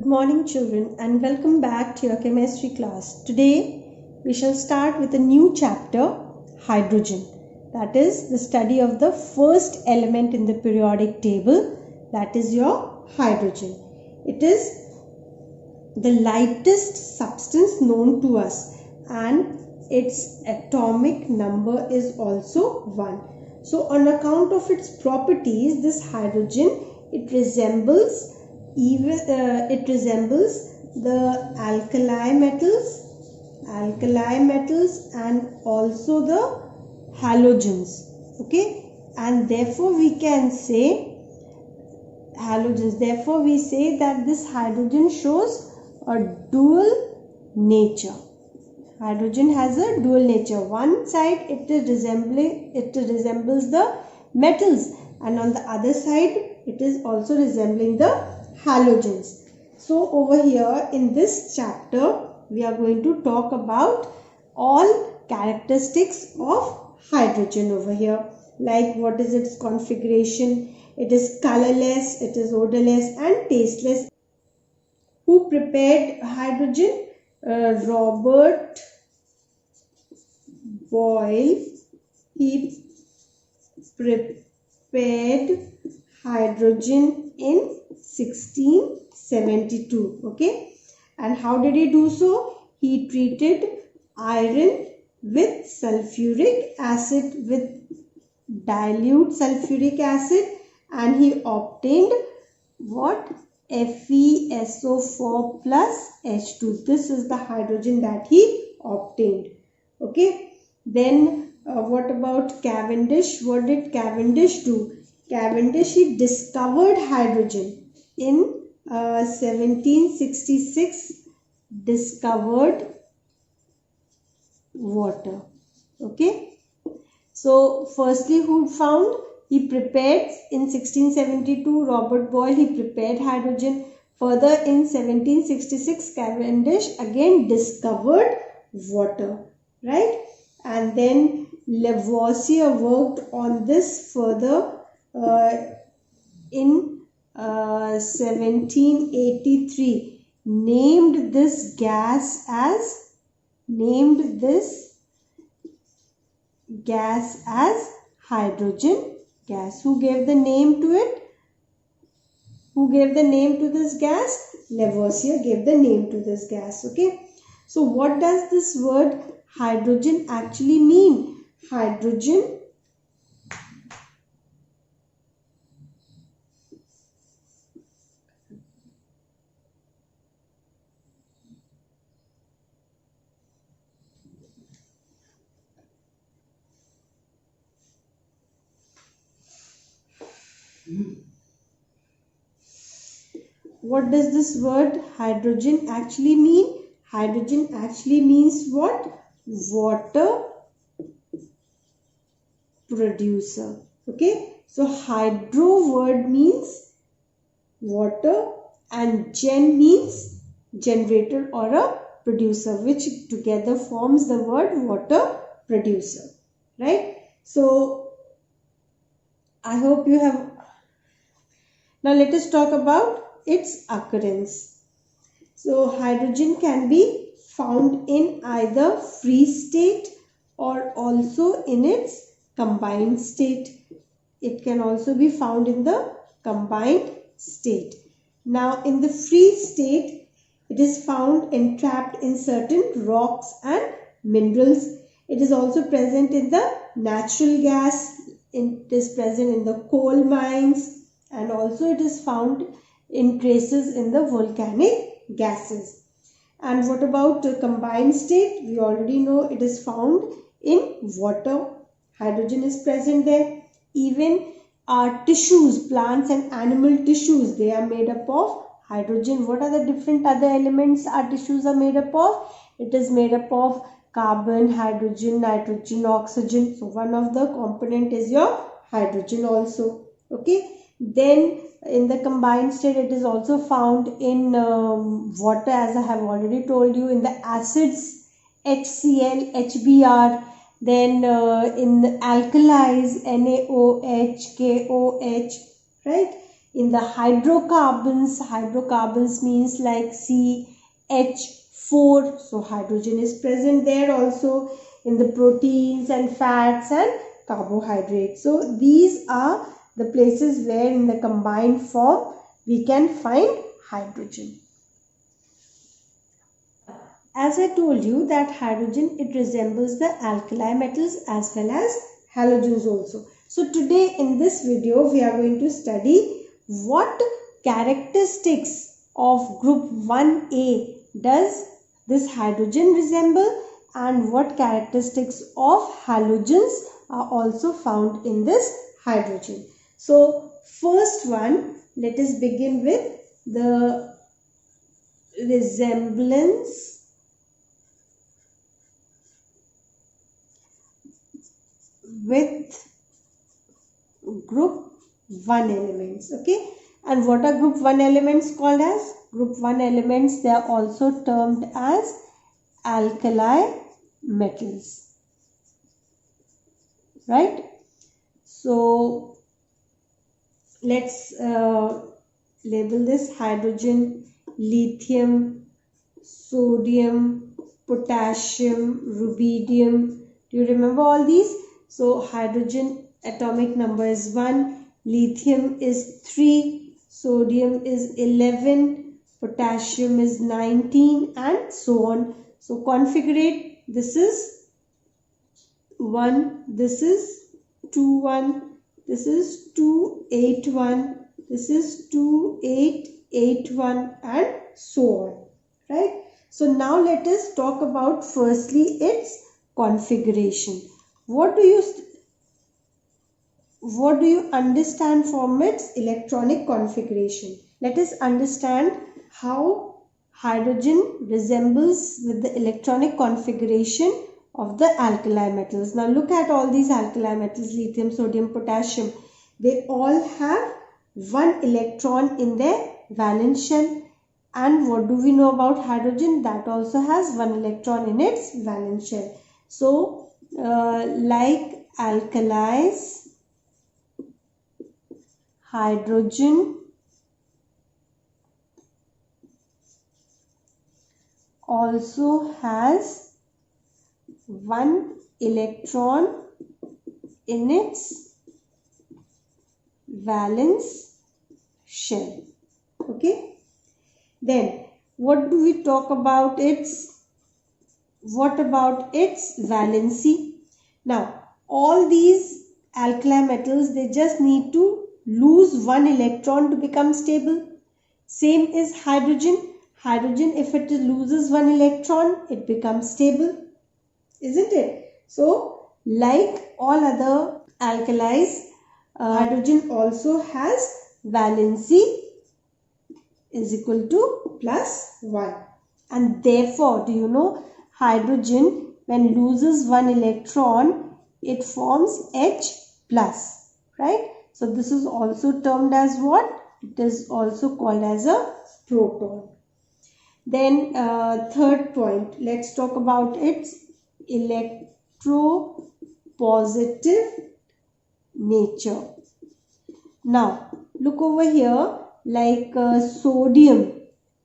Good morning children and welcome back to your chemistry class. Today we shall start with a new chapter, hydrogen. That is the study of the first element in the periodic table, that is your hydrogen. It is the lightest substance known to us and its atomic number is also 1. So on account of its properties, this hydrogen, it resembles the alkali metals and also the halogens. Okay, and therefore we can say halogens. Therefore we say that this hydrogen shows a dual nature. Hydrogen has a dual nature. One side it resembles the metals, and on the other side it is also resembling the halogens. So over here in this chapter we are going to talk about all characteristics of hydrogen over here, like what is its configuration. It is colorless, it is odorless and tasteless. Who prepared hydrogen? Robert Boyle. He prepared hydrogen in 1672. Okay, and how did he do so? He treated iron with sulfuric acid, with dilute sulfuric acid, and he obtained what? FeSO4 plus H2. This is the hydrogen that he obtained. Okay, then what about Cavendish? What did Cavendish do? Cavendish, he discovered hydrogen in 1766, discovered water. Okay, so firstly who found? He prepared in 1672, Robert Boyle, he prepared hydrogen. Further in 1766, Cavendish again discovered water, right? And then Lavoisier worked on this further in 1783, named this gas as hydrogen gas. Who gave the name to it? Who gave the name to this gas? Lavoisier gave the name to this gas. Okay, so what does this word hydrogen actually mean? Hydrogen what does this word hydrogen actually mean? Hydrogen actually means what? Water producer. Okay, so hydro word means water and gen means generator or a producer, which together forms the word water producer, right? So I hope you have. Now let us talk about its occurrence. So hydrogen can be found in either free state or also in its combined state. It can also be found in the combined state. Now in the free state, it is found entrapped in certain rocks and minerals. It is also present in the natural gas. It is present in the coal mines, and also it is found in traces in the volcanic gases. And what about the combined state? We already know it is found in water. Hydrogen is present there. Even our tissues, plants and animal tissues, they are made up of hydrogen. What are the different other elements our tissues are made up of? It is made up of carbon, hydrogen, nitrogen, oxygen. So one of the component is your hydrogen also. Okay, then in the combined state it is also found in water, as I have already told you, in the acids HCl, HBr, then in the alkalis NaOH, KOH, right? In the hydrocarbons means like CH4. So hydrogen is present there also. In the proteins and fats and carbohydrates. So these are the places where in the combined form we can find hydrogen. As I told you that hydrogen, it resembles the alkali metals as well as halogens also. So today in this video we are going to study what characteristics of group 1A does this hydrogen resemble and what characteristics of halogens are also found in this hydrogen. So first one, let us begin with the resemblance with group 1 elements. Okay, and what are group 1 elements called as? Group 1 elements, they are also termed as alkali metals, right? So let's label this: hydrogen, lithium, sodium, potassium, rubidium. Do you remember all these? So hydrogen atomic number is 1, lithium is 3, sodium is 11, potassium is 19, and so on. So configurate, this is 1, this is 2, 1, this is 2, 8, 1, this is 2, 8, 8, 1, and so on, right? So now let us talk about firstly its configuration. What do you understand from its electronic configuration? Let us understand how hydrogen resembles with the electronic configuration of the alkali metals. Now look at all these alkali metals: lithium, sodium, potassium. They all have one electron in their valence shell. And what do we know about hydrogen? That also has one electron in its valence shell. So like alkalis, hydrogen also has one electron in its valence shell. Okay. Then what do we talk about its? What about its valency? Now all these alkali metals, they just need to lose one electron to become stable. Same is hydrogen. Hydrogen, if it loses one electron, it becomes stable, isn't it? So like all other alkalis, hydrogen also has valency is equal to +1, and therefore, do you know, hydrogen when loses one electron, it forms H+, right? So this is also termed as what? It is also called as a proton. Then third point, let's talk about its electropositive nature. Now look over here, like sodium,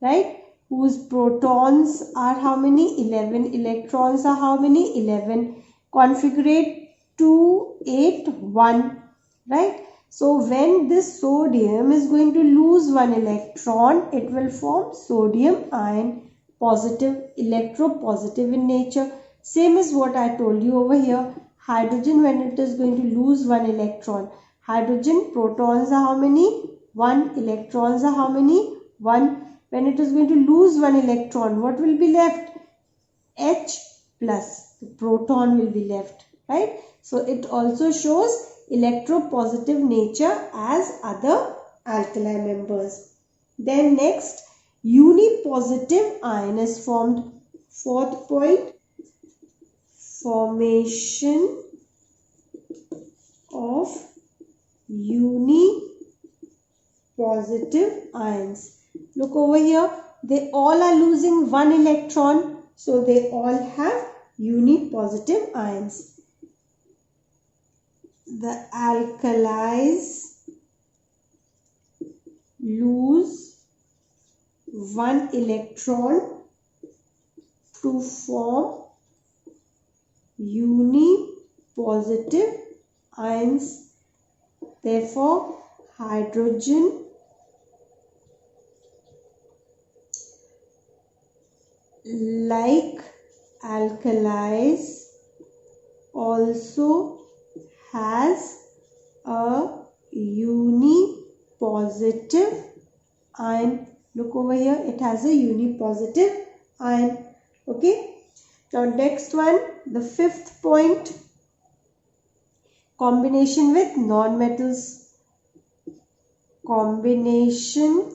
right, whose protons are how many? 11. Electrons are how many? 11. Configurate 2, 8, 1, right? So when this sodium is going to lose one electron, it will form sodium ion, positive, electropositive in nature. Same as what I told you over here. Hydrogen, when it is going to lose one electron, hydrogen protons are how many? 1. Electrons are how many? 1. When it is going to lose one electron, what will be left? H+. The proton will be left, right? So it also shows electropositive nature as other alkali members. Then next, unipositive ion is formed. Fourth point, formation of unipositive ions. Look over here, they all are losing one electron, so they all have unipositive ions. The alkalis lose one electron to form unipositive ions. Therefore, hydrogen like alkalis also has a unipositive ion. Look over here, it has a unipositive ion. Okay. Now next one, the fifth point, combination with non-metals. Combination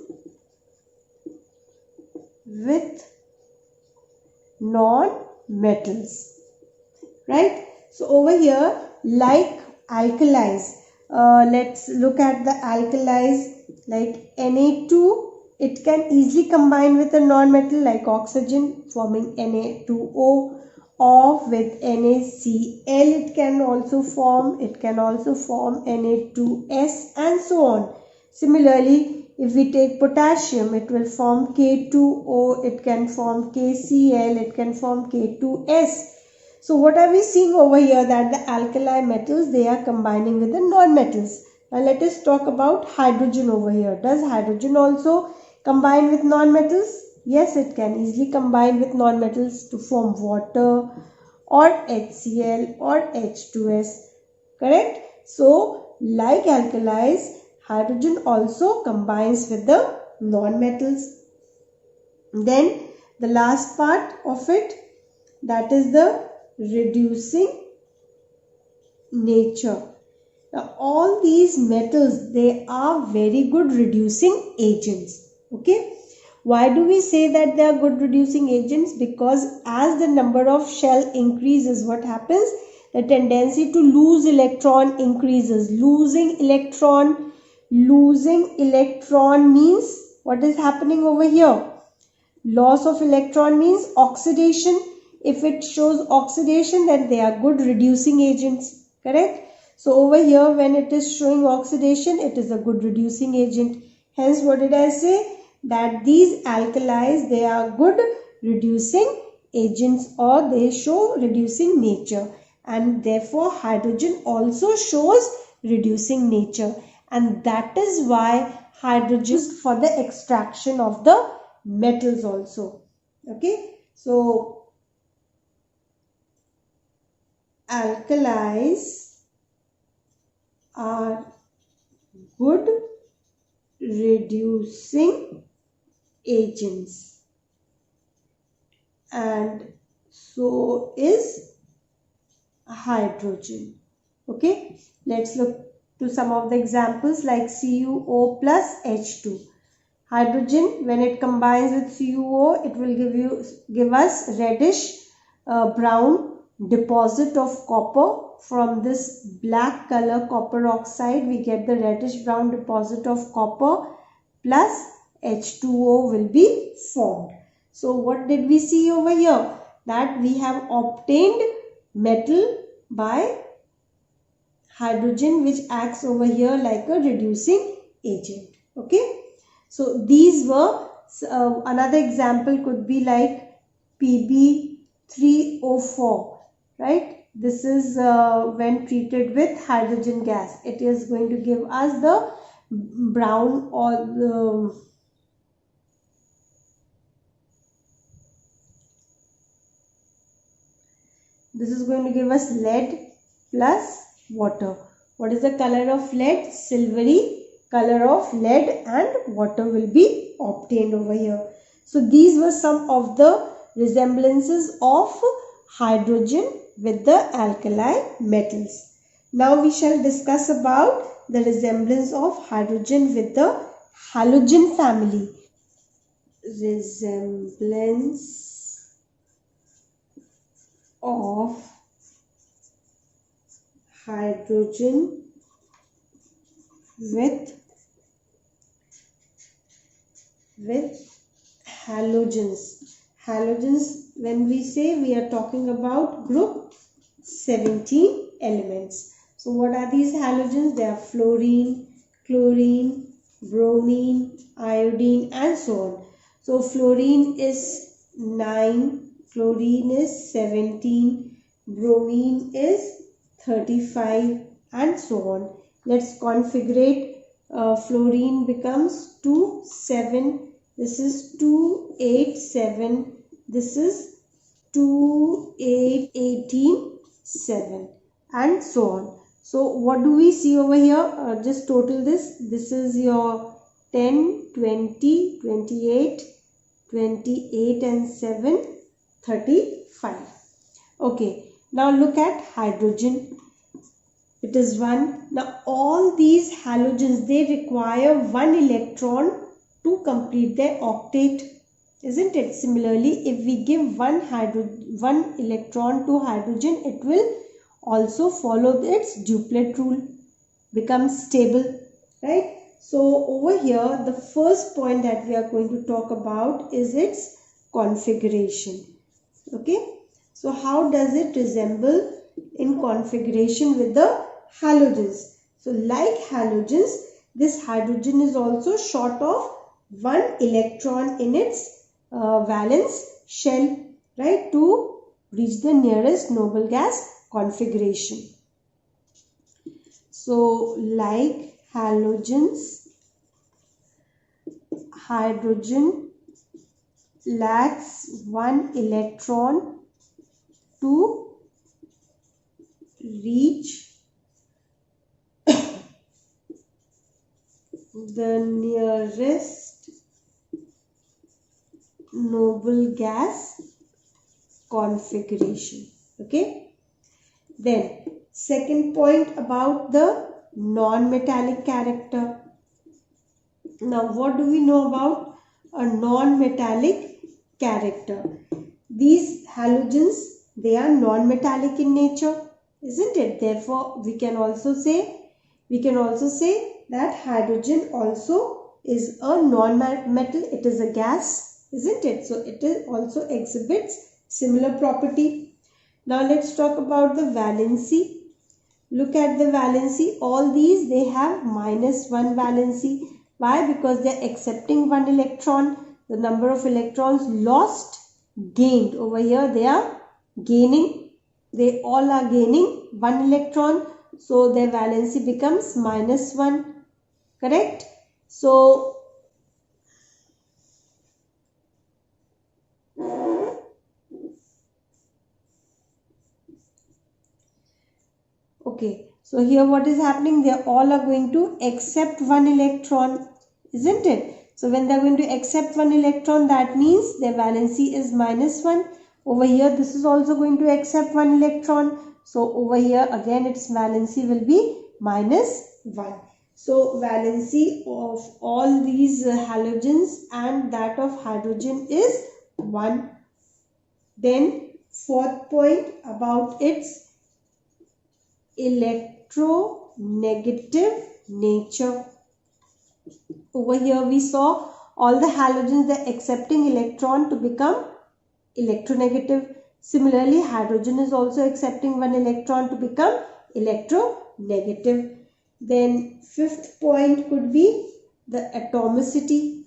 with non-metals, right? So over here, like alkalis, let's look at the alkalis like Na2. It can easily combine with a non-metal like oxygen, forming Na2O, or with NaCl it can also form Na2S, and so on. Similarly, if we take potassium, it will form K2O, it can form KCl, it can form K2S. So what are we seeing over here? That the alkali metals, they are combining with the non-metals. Now let us talk about hydrogen over here. Does hydrogen also combine with non-metals? Yes, it can easily combine with non-metals to form water or HCl or H2S. Correct? So like alkalis, hydrogen also combines with the non-metals. Then the last part of it, that is the reducing nature. Now all these metals, they are very good reducing agents. Okay. Why do we say that they are good reducing agents? Because as the number of shell increases, what happens? The tendency to lose electron increases. Losing electron means what is happening over here? Loss of electron means oxidation. If it shows oxidation, then they are good reducing agents. Correct? So over here, when it is showing oxidation, it is a good reducing agent. Hence, what did I say? That these alkalis, they are good reducing agents, or they show reducing nature. And therefore, hydrogen also shows reducing nature. And that is why hydrogen is for the extraction of the metals also. Okay. So, alkalis are good reducing agents, and so is hydrogen. Okay, let's look to some of the examples like CuO plus H2. Hydrogen, when it combines with CuO, it will give us reddish brown deposit of copper. From this black color copper oxide, we get the reddish brown deposit of copper, plus H2O will be formed. So what did we see over here? That we have obtained metal by hydrogen, which acts over here like a reducing agent. Okay. So these were, another example could be like Pb3O4, right? This is when treated with hydrogen gas. It is going to give us the brown, or the this is going to give us lead plus water. What is the color of lead? Silvery color of lead, and water will be obtained over here. So these were some of the resemblances of hydrogen with the alkali metals. Now we shall discuss about the resemblance of hydrogen with the halogen family. Resemblance of hydrogen with halogens. Halogens, when we say, we are talking about group 17 elements. So what are these halogens? They are fluorine, chlorine, bromine, iodine, and so on. So fluorine is 9, chlorine is 17, bromine is 35, and so on. Let's configure. Fluorine becomes 2, 7. This is 2, 8, 7. This is 2, 8, 18, 7, and so on. So what do we see over here? Just total this. This is your 10, 20, 28, 28 and 7, 35. Okay, now look at hydrogen. It is 1. Now all these halogens, they require 1 electron to complete their octet, isn't it? Similarly, if we give one electron to hydrogen, it will also follow its duplet rule, become stable, right? So over here, the first point that we are going to talk about is its configuration. Okay, so how does it resemble in configuration with the halogens? So like halogens, this hydrogen is also short of 1 electron in its valence shell, right, to reach the nearest noble gas configuration. So like halogens, hydrogen lacks 1 electron to reach the nearest noble gas configuration. Okay, then second point about the non-metallic character. Now what do we know about a non-metallic character? These halogens, they are non-metallic in nature, isn't it? Therefore we can also say that hydrogen also is a non-metal. It is a gas, isn't it? So it also exhibits similar property. Now let's talk about the valency. Look at the valency. All these, they have -1 valency. Why? Because they are accepting 1 electron. The number of electrons lost, gained. Over here they are gaining. They all are gaining 1 electron. So their valency becomes -1. Correct? So okay, so here what is happening? They all are going to accept 1 electron, isn't it? So when they are going to accept 1 electron, that means their valency is -1. Over here, this is also going to accept 1 electron. So over here, again, its valency will be -1. So valency of all these halogens and that of hydrogen is 1. Then fourth point about its electronegative nature. Over here we saw all the halogens, they are accepting electron to become electronegative. Similarly, hydrogen is also accepting 1 electron to become electronegative. Then fifth point could be the atomicity.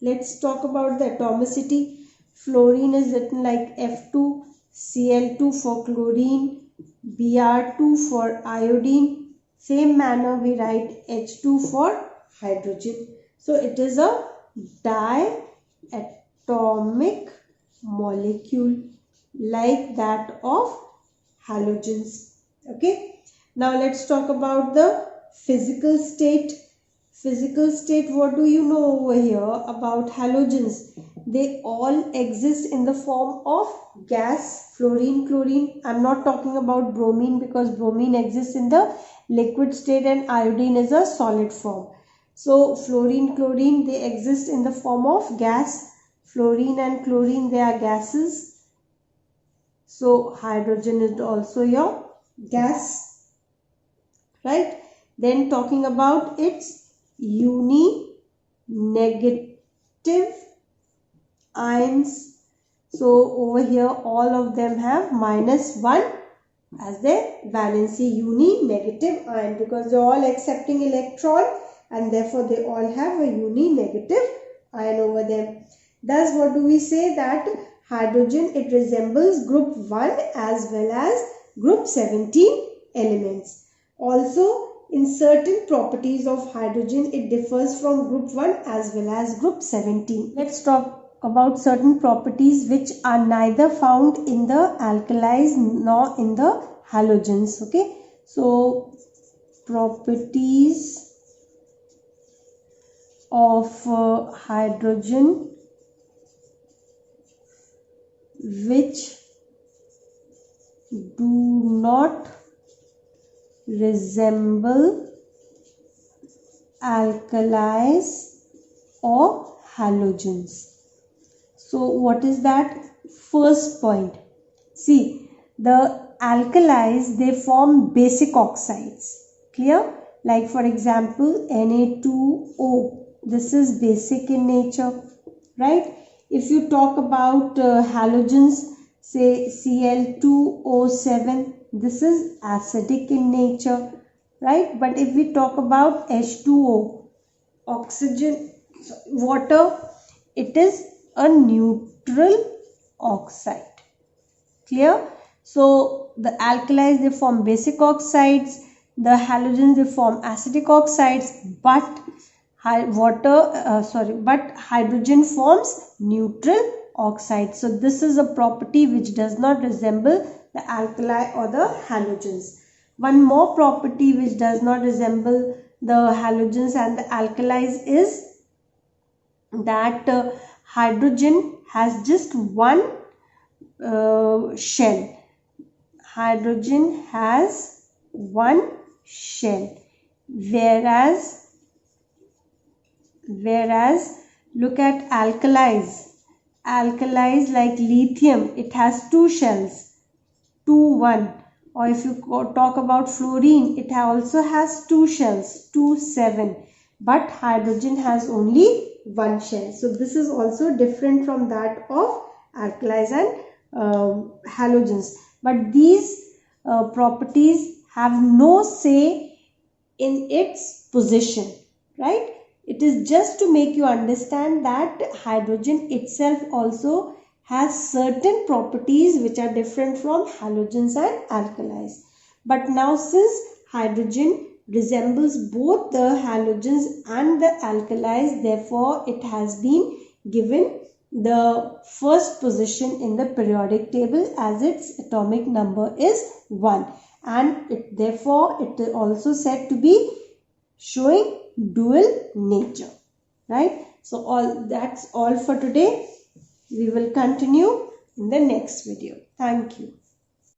Let's talk about the atomicity. Fluorine is written like F2, Cl2 for chlorine, Br2 for iodine. Same manner we write H2 for hydrogen. So it is a diatomic molecule like that of halogens. Okay. Now let's talk about the physical state. Physical state, what do you know over here about halogens? They all exist in the form of gas, fluorine, chlorine. I'm not talking about bromine because bromine exists in the liquid state and iodine is a solid form. So fluorine, chlorine, they exist in the form of gas. Fluorine and chlorine, they are gases. So hydrogen is also your gas. Right? Then talking about its uni-negative ions. So over here all of them have -1 as their valency, uni-negative ion, because they are all accepting electron and therefore they all have a uni-negative ion over them. Thus, what do we say? That hydrogen, it resembles group 1 as well as group 17 elements. Also, in certain properties of hydrogen, it differs from group 1 as well as group 17. Let's talk about certain properties which are neither found in the alkalis nor in the halogens. Okay, so properties of hydrogen which do not resemble alkalis or halogens. So what is that? First point. See, the alkalis, they form basic oxides. Clear? Like for example, Na2O. This is basic in nature, right? If you talk about halogens, say Cl2O7, this is acidic in nature, right? But if we talk about H2O, oxygen, water, it is a neutral oxide. Clear? So the alkalis, they form basic oxides, the halogens, they form acidic oxides, but hydrogen forms neutral oxide. So this is a property which does not resemble the alkali or the halogens. One more property which does not resemble the halogens and the alkalis is that hydrogen has just one shell. Hydrogen has one shell, whereas look at alkalis like lithium, it has two shells, 2 1. Or if you talk about fluorine, it also has two shells, 2 7. But hydrogen has only one shell. So this is also different from that of alkalis and halogens. But these properties have no say in its position, right? It is just to make you understand that hydrogen itself also has certain properties which are different from halogens and alkalis. But now since hydrogen resembles both the halogens and the alkalis, therefore it has been given the first position in the periodic table as its atomic number is 1, and therefore it is also said to be showing dual nature, right? So that's all for today. We will continue in the next video. Thank you.